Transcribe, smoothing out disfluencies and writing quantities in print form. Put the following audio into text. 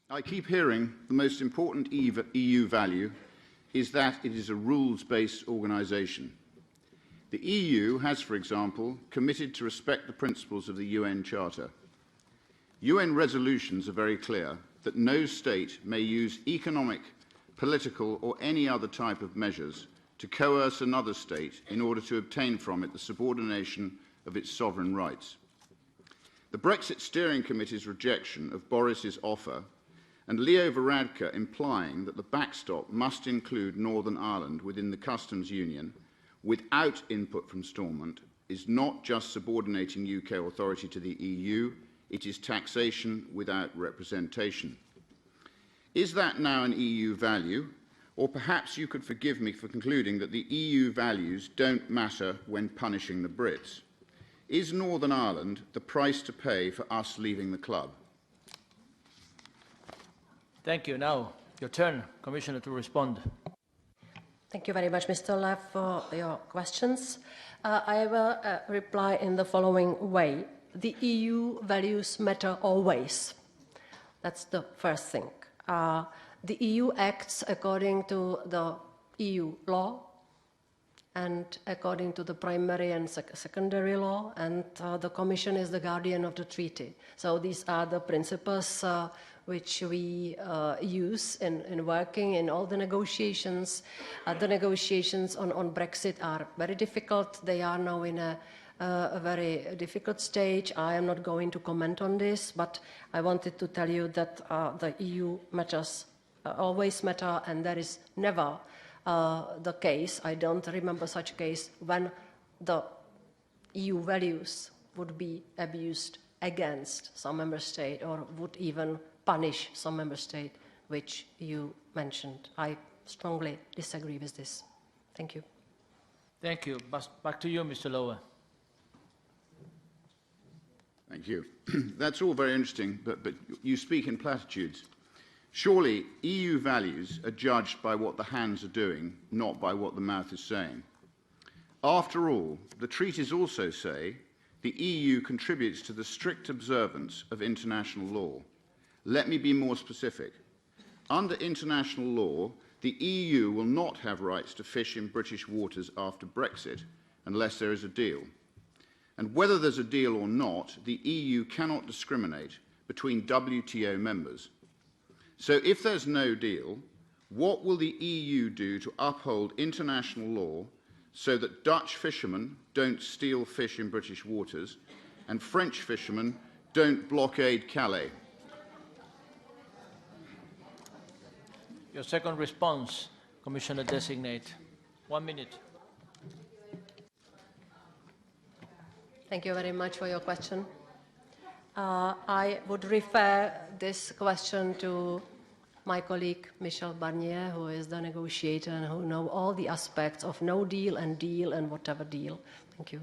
I keep hearing the most important EU value is that it is a rules-based organisation. The EU has, for example, committed to respect the principles of the UN Charter. UN resolutions are very clear that no state may use economic, political or any other type of measures to coerce another state in order to obtain from it the subordination of its sovereign rights. The Brexit Steering Committee's rejection of Boris's offer and Leo Varadkar implying that the backstop must include Northern Ireland within the customs union without input from Stormont is not just subordinating UK authority to the EU, it is taxation without representation. Is that now an EU value? Or perhaps you could forgive me for concluding that the EU values don't matter when punishing the Brits. Is Northern Ireland the price to pay for us leaving the club? Thank you. Now, your turn, Commissioner, to respond. Thank you very much, Mr. Lev, for your questions. I will reply in the following way. The EU values matter always. That's the first thing. The EU acts according to the EU law and according to the primary and secondary law, and the Commission is the guardian of the treaty. So these are the principles which we use in working in all the negotiations. The negotiations on Brexit are very difficult. They are now in a very difficult stage. I am not going to comment on this, but I wanted to tell you that the EU matters always matter, and there is never the case, I don't remember such a case, when the EU values would be abused against some member state or would even punish some member state, which you mentioned. I strongly disagree with this. Thank you. Thank you. Back to you, Mr. Lowe. Thank you. That's all very interesting, but you speak in platitudes. Surely EU values are judged by what the hands are doing, not by what the mouth is saying. After all, the treaties also say the EU contributes to the strict observance of international law. Let me be more specific. Under international law, the EU will not have rights to fish in British waters after Brexit unless there is a deal. And whether there's a deal or not, the EU cannot discriminate between WTO members. So if there's no deal, what will the EU do to uphold international law so that Dutch fishermen don't steal fish in British waters and French fishermen don't blockade Calais? Your second response, Commissioner Designate. 1 minute. Thank you very much for your question. I would refer this question to my colleague Michel Barnier, who is the negotiator and who knows all the aspects of no deal and whatever deal. Thank you.